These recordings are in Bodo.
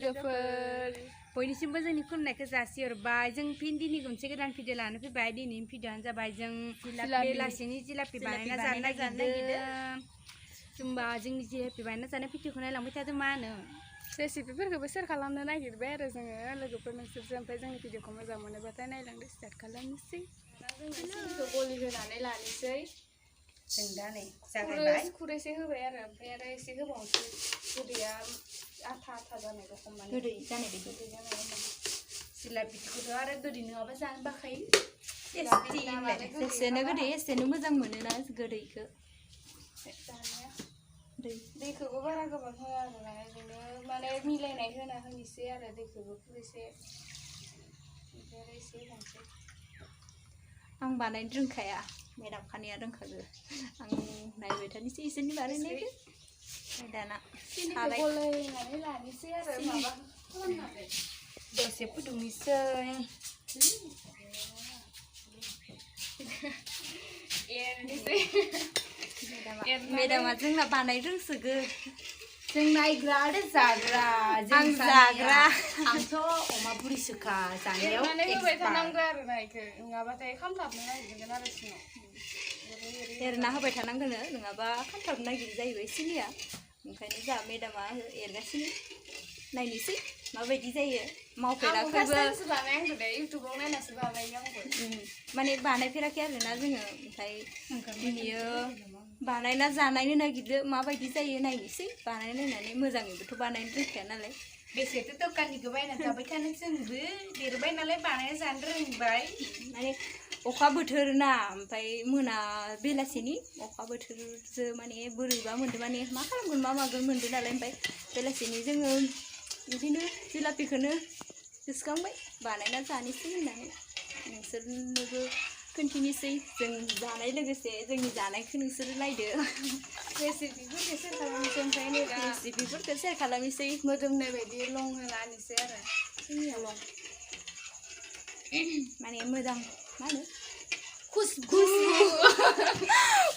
लोगोफोर बयनिसिमबो जोंनि खुलुमनायखौ जासिहरबाय जों फिन दिनै मोनसे गोदान भिडिअ लानो फैबाय दिनैनि भिडिअआनो जाबाय जों बेलासिनि जिलापि बानायना जानो नागिरदों होमबा जोंनि जिलापि बानायना जानाय भिडिअखौ नायलांबाय थादों मा होनो रेसिपिफोरखौबो सेयार खालामनो नागिरबाय आरो जोङो लोगोफोर नोंसोरजों ओमफ्राय जोंनि भिडिअखौ मोजां मोनोबाथाय नायलांदो स्टार्ट खालामनोसै जोङो गलि होनानै लानोसै जों दा नै जागायबाय खुरैसे होबाय ओमफ्राय आरो एसे होबावनोसै गोदैया आथा आथा जानाय रखम माने गोदै जानाय बायदि गोदै जानाय जिलापिखौथ' आरो गोदै नङाबा जानो बाखायो एसेनो गोदै एसेनो मोजां मोनोना गोदैखौ जानाया दैखौबो बारा गोबां होआ आरोना ओरैनो माने मिलायनाय होना होनोसै आरो दैखौबो खुरैसे ओमफ्राय आरो एसे होबावनोसै आं बानायनो रोंखाया मेदाम खानिया रोंखागो आं नायबाय थानोसै इसोरनि बानायनायखौ दाना गलायनानै लानोसै आरो माबा खालामनानै दसे फुदुंनोसै एरनोसै मेदामा जोंना बानाय रोंसोगो जों नायग्रा आरो जाग्रा आं जाग्रा आंथ' अमा बुरिसोखा जानायाव होबाय थानांगौ आरो ना इखो नङाबाथाय खामथाबनो नागिरगोन आरो सिङाव एरना होबाय थानांगोन नङाबा खामथाबनो नागिरो जाहैबाय सिनिया ओंखायनो जा मेदामा एरगासिनो नायनोसै माबायदि जायो मावफेराखैबो इउटुबाव नायनासो बानायो आंबो माने बानायफेराखै आरोना जोङो ओमफ्राय दिनैयो बानायना जानायनो नागिरदो माबायदि जायो नायनोसै बानायनायनानै मोजाङैबोथ' बानायनो रोंखाया नालाय बेसेथो दखाननिखौ बायनानै जाबाय थानो जोंबो देरबाय नालाय बानायना जानो रोंबाय माने अखा बोथोर ना ओमफ्राय मोना बेलासिनि अखा बोथोरजों माने बोरैबा मोनदों माने मा खालामगोन मा मागोन मोनदों नालाय ओमफ्राय बेलासिनि जोङो बिदिनो जिलापिखौनो गोसोखांबाय बानायना जानोसै होननानै नोंसोरनोबो खोन्थिनोसै जों जानाय लोगोसे जोंनि जानायखौ नोंसोरो नायदो रेसिपिफोरखौ सेयार खालामनोसै ओमफ्राय नै दा रेसिपिफोरखौ सेयार खालामनोसै मोदोमनाय बायदि लं होनानैसै आरो जोंनियाव लं माने मोजां मा होनो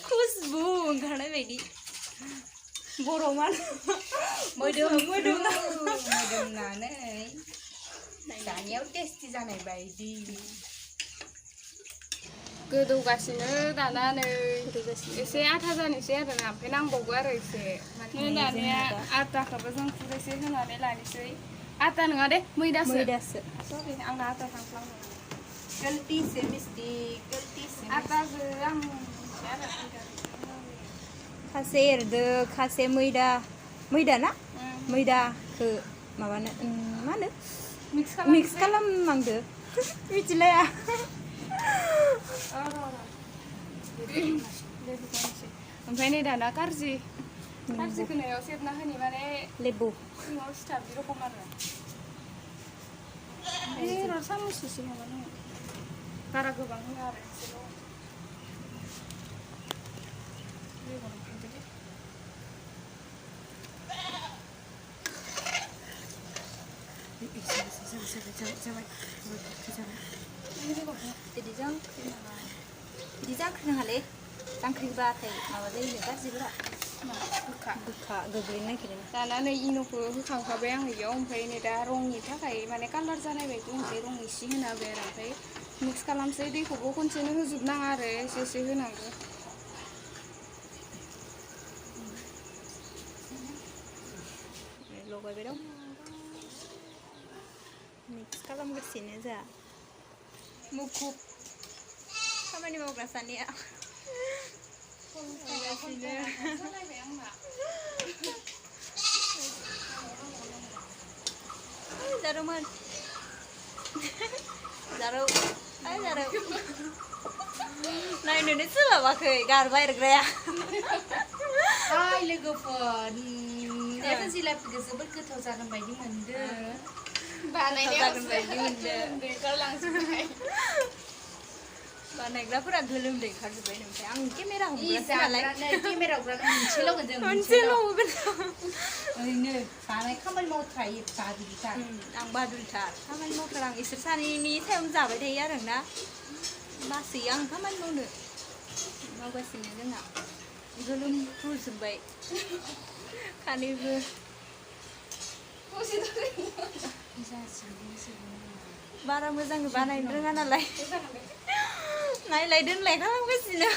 खुसबु ओंखारनाय बायदि बर' मान मोदोमनानै जानायाव टेस्टि जानाय बायदि गोदौगासिनो दाना नै एसे आथा जानोसै आरो ना ओमफ्राय नांबावगौ आरो एसे माने दानिया आटाखौबो जों खुरैसे होनानै लानोसै आटा नङा दे मैदासो सरि आंना आटा थांफ्लाङो गलती से मिस्टेक आटाजों आं मिथिया आरो खासे एरदो खासे मैदा ना मैदाखौ माबानो मा होनो मिक्स खालामनांदो मिथिलाया ओमफ्राय नै दाना कारजि खोनायाव सेबना होनि माने लेबु सिङाव सिथाब रखम आरो र' साम'ससो माबा दङ बारा गोबां होआ आरो बिदि जांख्रिनो हाले जांख्रिबाथाय माबा जायो गाज्रिफोरा गोखा गोग्लैनो नागिरो दाना नै इन'खौ होखांखाबाय आं इयाव ओमफ्राय नै दा रंनि थाखाय माने कालार जानाय बायदि ओमफ्राय रं इसे होना होबाय आरो ओमफ्राय मिक्स खालामसै दैखौबो खनसेनो होजोबनाङा आरो एसे एसे होनांगौ लगायबाय दं मिक्स खालामगासिनो जा मुखुब खामानि मावग्रा सानैया जारौमोन जारौ नायनोनो सोलाबाखै गारबाय एरग्राया लोगोफोर जिलापिखौ जोबोद गोथाव जागोन बायदि मोनदों बानायग्राफोरा गोलोमदै ओंखारजोब्बाय ओमफ्राय आं केमेरा हमग्रासो नालाय केमेरा हमग्रा मोनसेल' होगोन ओरैनो बानाय खामानि मावथायो बादुरिथार आं बादुरिथार खामानि मावथार आं इसोर सानैनि सायावनो जाबाय थायो आरो ना बासोयो आं खामानि मावगासिनो जोंहा गोलोमफ्रुजोब्बाय खानैबो बारा मोजां बानायनो रोङा नालाय नायलाय दोनलाय खालामगासिनो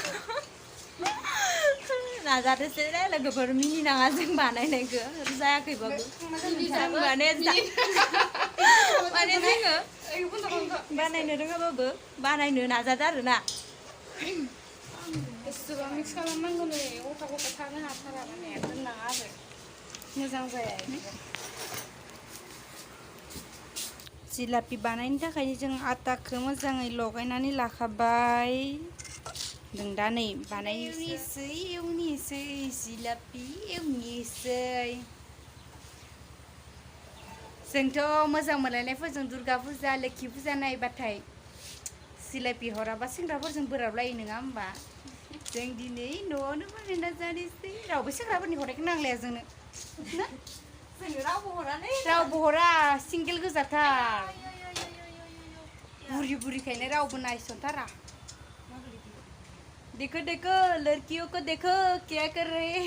नाजादोसो लोगोफोर मिनिनाङा जों बानायनायखौ जायाखैबाबो जों माने जोङो बानायनो रोङाबाबो बानायनो नाजादों आरोना एसेबां मिक्स खालामनांगौ नै गथा गथा थानो हाथारा माने दोननाङा आरो मोजां जाया जिलापि बानायनो थाखाय जों आटाखौ मोजाङै लगायनानै लाखाबाय जों दा नै एवनिसै जिलापि एवनिसै जोंथ' मोजां मोनलायनायफोरजों दुर्गा फुजा लोखि फुजा नायबाथाय जिलापि हराबा सेंग्राफोरजों बोराबलायो नङा होमबा जों दिनै न'आवनो बानायना जानोसै रावबो सेंग्राफोरनि हरनायखौ नांलाया जोंनो रावबो हरा सिंगेल गोजाथार बुरिखायनो रावबो नायसनथारा देखो देखो लड़कियों को देखो क्या कर रहे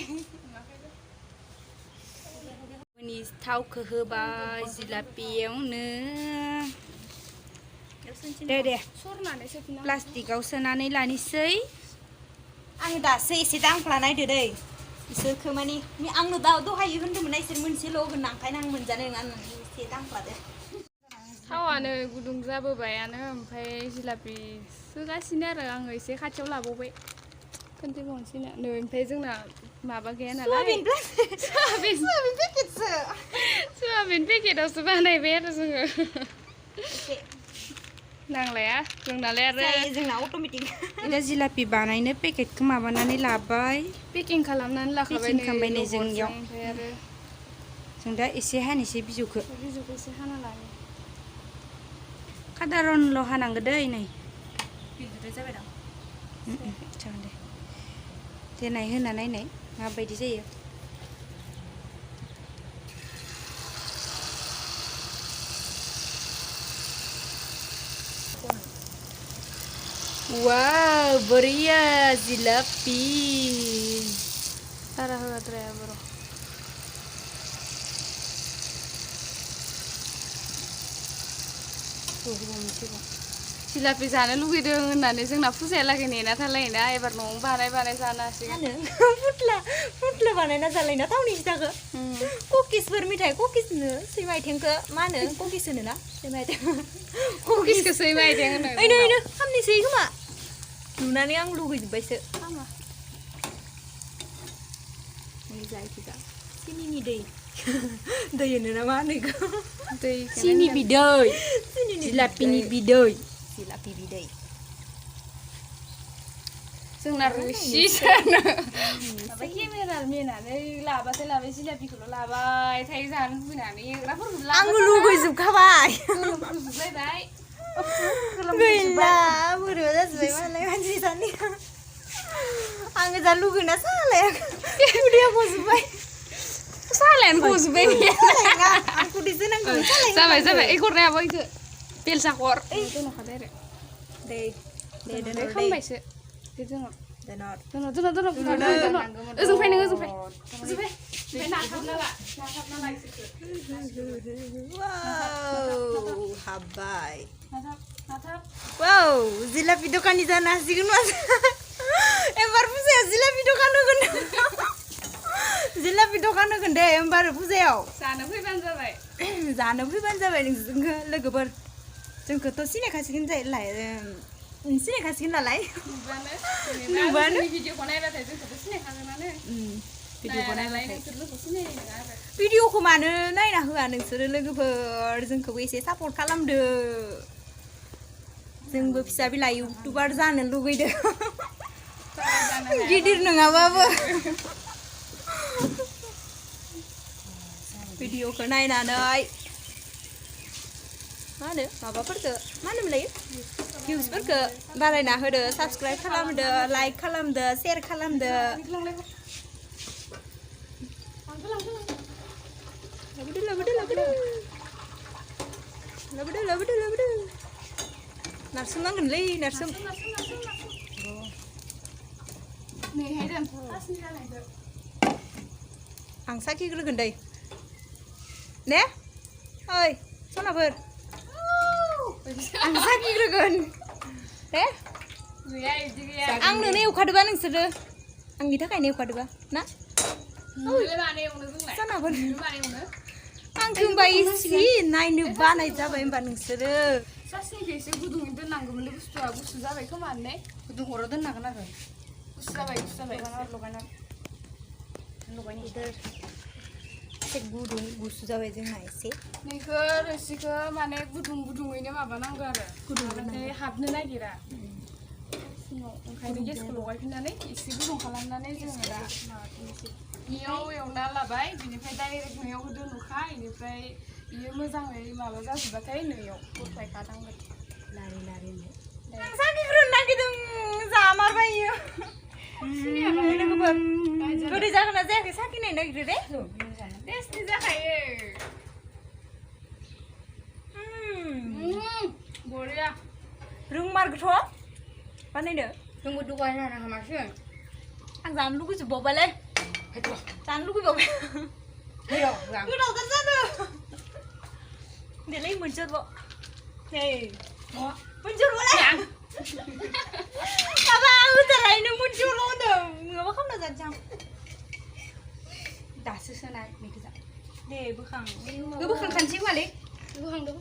थावखौ होबाय जिलापियावनो दे प्लास्टिकआव सोनानै लानोसै आं दासो एसे दांफ्ला नायदो दै इसोरखौ माने आंनो दहाय होन्दोंमोन इसोर मोनसेल' गोनांखायनो आं मोनजानाय नङा होननानै एसे दांफ्लादो थावानो गुदुं जाबोबायानो ओमफ्राय जिलापि सोगासिनो आरो आङो एसे खाथियाव लाबावबाय खोन्थिबावनोसैनो नै ओमफ्राय जोंना माबा गैया नालाय सयाबिन पेकेटावसो बानायबाय आरो जोङो नांलाया जोंनालाय आरो जोंना अट'मेटिक दा जिलापि बानायनो पेकेटखौ माबानानै लाबाय पेकिं खालामनानै लाखाबाय नै जोंनियाव ओमफ्राय आरो जों दा एसे हानोसै बिजौखौ एसे हाना लायो खादारनल' हानांगौ दै नै गिदिर जाबाय दं जागोन दे देनाय होना नायनाय माबायदि जायो वाव बढ़िया जिलापि बारा होद्राया बर' जिलापि जानो लुगैदों होननानै जोंना फुजायालागै नेना थालायोना एबार न'आवनो बानाय जानो हासिगोन फुथ्ला बानायना जालायना थावनि फिथाखौ कुकिसफोर मिथाइ कुकिसनो सैमा आइथेंखौ मा होनो कुकिस होनो ना सैमा आइथें कुकिसखौ सैमा आइथें होनो ओइनो खामनोसै खोमा नुनानै आं लुगैजोब्बायसो सिनिनि दै होनो ना मा होनो दै सिनि बिदै जिलापिनि बिदै जिलापि बिदै जोंना रोसि जानो माबा केमेरा मेनानै लाबाथाय लाबाय जिलापिखौल' लाबाय थायो जानो लुबैनानै एग्राफोरखौ आंबो लुगैजोबखाबाय गोलोमफ्रुजोबलायबाय गैला बोरैबा जाजोब्बाय मालाय मानसि जानाया आङो जा लुगैना सालायाखै उदैया गजोब्बाय सालायानो गजोब्बाय आं खुदैसो नांगौ जाबाय एगरनायाबो इखो बेलसाखर दोनखादो आरो दे खामबायसो बे दोनर ओजों फै नाथाबना ला हाब्बाय नाथाब वाव जिलापि दखानि जानो हासिगोन माथो एबार फुजायाव जिलापि दखान होगोन जिलापि दखान होगोन दे एबार फुजायाव जानो फैबानो जाबाय नोंसोरखौ लोगोफोर जोंखौथ' सिनायखासिगोन सिनायखासिगोन नालाय नुबानो भिडिअखौ नायबाथाय जोंखौबो सिनायखागोनानो भिडिअखौ मानो नायना होआ नोंसोरो लोगोफोर जोंखौबो एसे सापर्ट खालामदो जोंबो फिसा बिला इउटुबार जानो लुगैदों गिदिर नङाबाबो भिडिअखौ नायनानै मा होनो माबाफोरखौ मा होनोमोनलाय भिउसफोरखौ बारायना होदो साबस्क्राइब खालामदो लाइक खालामदो शेयार खालामदो लाबोदो नारसोम नांगोनलै नारसोम आं साखिग्रोगोन दै ने ओइ सनाफोर आं साखिग्रोगोन दे गैया इदि गैया आंनो एवखादोबा नोंसोरो आंनि थाखायनो एवखादोबा ना माने एवनो जोंलाय सनाफोर माने एवनो आंखौ होनबा इसे नायनो बानाय जाबाय होनबा नोंसोरो सासिनिखौ एसे गुदुङै दोननांगौमोनलै बुस्थुआ गुसु जाबाय खोमा ने गुदुं अराव दोननांगोन आरो गुसु जाबाय लगायना एसे गुदुं गुसु जाबाय जोंना एसे नैखो रोसिखौ माने गुदुङैनो माबानांगौ आरो गुदुङै हाबनो नागिरा सिङाव ओंखायनो गेसखौ लगायफिननानै एसे गुदुं खालामनानै जोङो दा इयाव एवना लाबाय बिनिफ्राय डाइरेक्ट नैयाव होदोनोखा इनिफ्राय इयो मोजाङै माबा जाजोबबाथाय नैयाव गथायखानांगोन लारि लारिनो आं साखिग्रोनो नागिरदों जामारबाय इयो लोगोफोर गोदै जागोन ना जायाखै साखिनाय नागिरदो दे टेस्टि जाखायो बरिया रोंमारगोथ' बानायनो जोंबो दगायनो हाना हामासै आं जानो लुगैजोबबावबायलै जानो लुगैबावबाय गोथावथार जादों देलाय मोनसेल' नै मोनसेल'लै माबा आं होथारलायनो मोनसेल' होनदों माबा खालामना जानोसै आं दासो सोनाय मैगं जा दे बोखां बोखांखानोसै मालै बोखांदो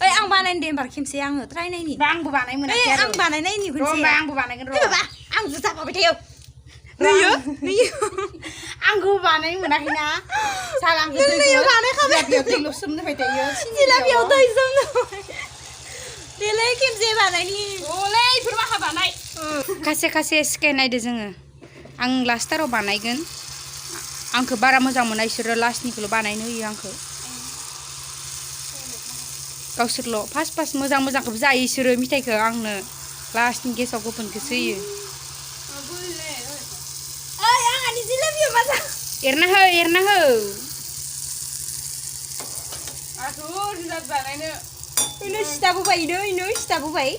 ओइ आं बानायनो दे होमबा खेमसे आङो ट्राइ नायनि आंबो बानाय मोनाखै आं बानायनायनि खनसे आंबो बानायगोन र' बाबा आं जाबाय थायो नुयो आंखौ बानाय मोनाखैना साल आंखौ बानायखाबाय बेयाव दैल' सोमनोबाय थायो जिलापियाव दै सोमनो देलाय खेमसे बानायनि ओलै इफोर माखा बानाय खासे सिखाय नायदो जोङो आं लास्टाराव बानायगोन आंखौ बारा मोजां मोना इसोरो लास्टनिखौल' बानायनो होयो आंखौ गावसोरल' फार्स्ट मोजांखौबो जायो इसोरो मिथाइखौ आंनो लास्टनि गेसाव गोफोनखौसो होयो ओइ आंहानि जिलापिया मा जा एरना हो आथुर जिलापि बानायनो इनो सिथाबोबाय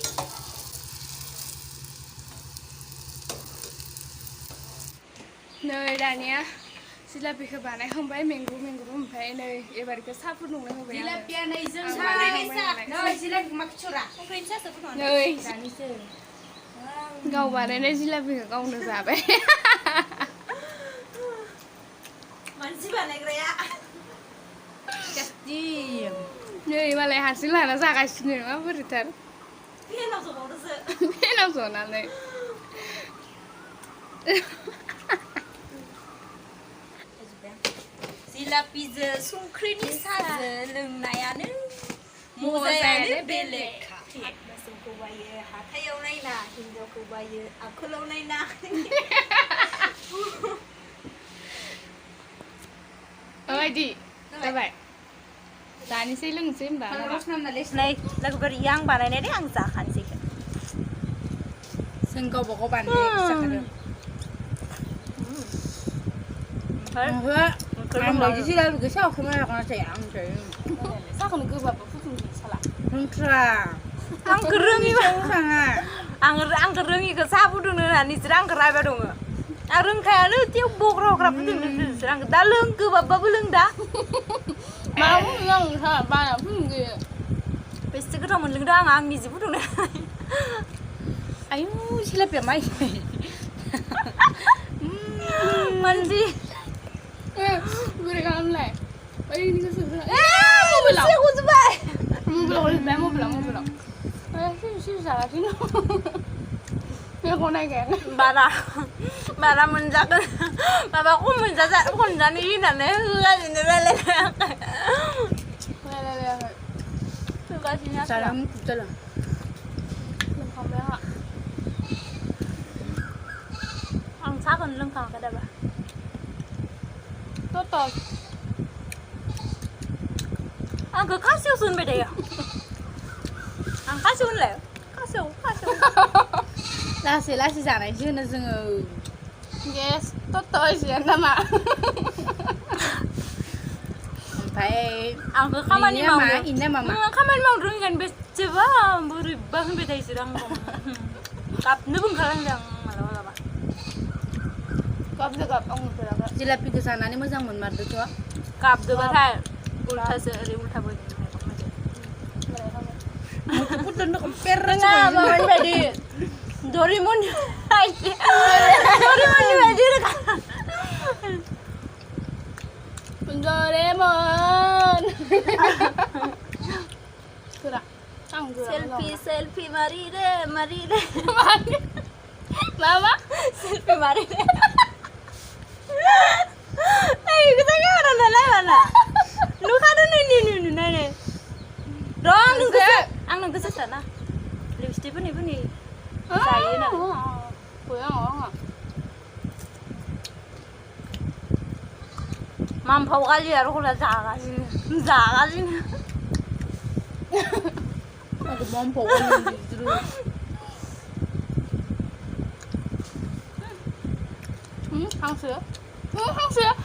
नै दानिया जिलापिखौ बानायखांबाय मैंगु ओमफ्राय नै एबारखौ साहा फुदुंनो होबाय जिलापिया नै जों जिलापिखौ मा खिसरा संख्रिनि सासो फुदुंनो नै गाव बानायनाय जिलापिखौ गावनो जाबाय मानसि बानायग्राया नै मालाय हारसिं लाना जागासिनो नङा बोरैथार फेनाव जनानै जिलापिजों संख्रिनि साजों लोंनायानो मजायानो बेलेगखा मोसौखौ बायो हाथायाव नायना हिनजावखौ बायो आखलाव नायना माबायदि जाबाय जानोसै लोंसै होनबा नै लोगोफोर आं बानायनाय दे आं जाखानोसै जों गावबा गाव बानायनाय जाखादों आं बायदि जिलापिखौ साहाखौ मोजां जाया आं साहाखौनो गोबाबा फुदुंनो साला रोंथ्रा आंखौ रोङिबा आंखौ रोङिखौ साहा फुदुंनो होननानै नोंसोर आंखौ रायबाय दङ आं रोंखायानो थेव बग्रा फुदुंनो नोंसोर आंखौ दा लों गोबाबबाबो लों दा मा बुङो आं साहा बाना फुदुंगोयो बेसे गोथाव मोनलोंदों आं निजे फुदुंनो आयु जिलापिया माइ मानसि बोरै खालामलाय ओइनिखौ सोबा मबाइलाव सिरि जागासिनो बेखौ नायगायानो बारा मोनजागोन माबाखौ खनजानो होननानै होगासिनो रायलायनायाखै होगासिनो लोंखांबाय आं साहाखौनो लोंखाङाखै दाबा आंखौ खासेवसो होनबाय थायो आं खासेव होनलाय खासेव लासै जानायसो होनो जोङो गेस एसेयानो नामा ओमफ्राय आंखो खामानि मावनो मामा खामानि मावनो रोंगोन बेसेबा बोरैबा होनबाय थायोसो आं गाबनोबो ओंखारलांदों आं मालाबा गाबदो आं नुफेराखै जिलापिखौ जानानै मोजां मोनमारदोथ' गाबदोबाथाय उल्थासो ओरै उल्थाबो पुटन पेर नङा माबानि बायदि डरेमन डरेमननि बायदि Doraemon gerak selfie mari deh mama selfie mari deh kita kan orang dalam mana lu kan ini dong nunggu sana lipstick pun ini saya nak Mampu kali ya, aku udah jaga sih. Aku mampu kali justru.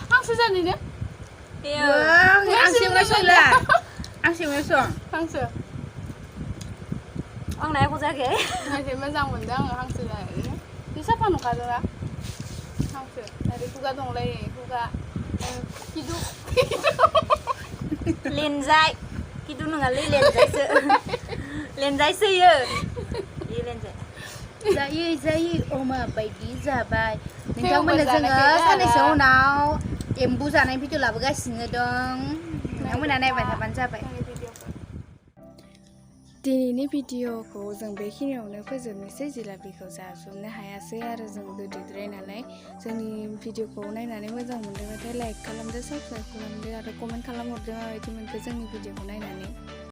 Hangsu jadi ni? Iya. Hangsu ngasih lah. Hangsu ngasih. Hangsu. Ang naik aku jaga. Nanti macam mendang hangsu lah. Di siapa nak kado lah? Hangsu. Dari kuga dong lagi, kuga. Hidup Lenzai hidup nggak lenzai sih ya iya lenzai Zai oma baby zabai nोंथांमोननो जोङो साननैसो उनाव एम्बु जानाय भिडिअ लाबोगासिनो दं नोंथांमोना नायबाय थाबानो जाबाय दिनैनि भिडिअखौ जों बेखिनियावनो फोजोबनोसै जिलापिखौ जाजोबनो हायासै आरो जों गोदैद्राय नालाय जोंनि भिडिअखौ नायनानै मोजां मोनदोंबाथाय लाइक खालामदो साबस्क्राइब खालामदो आरो कमेन्ट खालामहरदो माबायदि मोनखो जोंनि भिडिअखौ नायनानै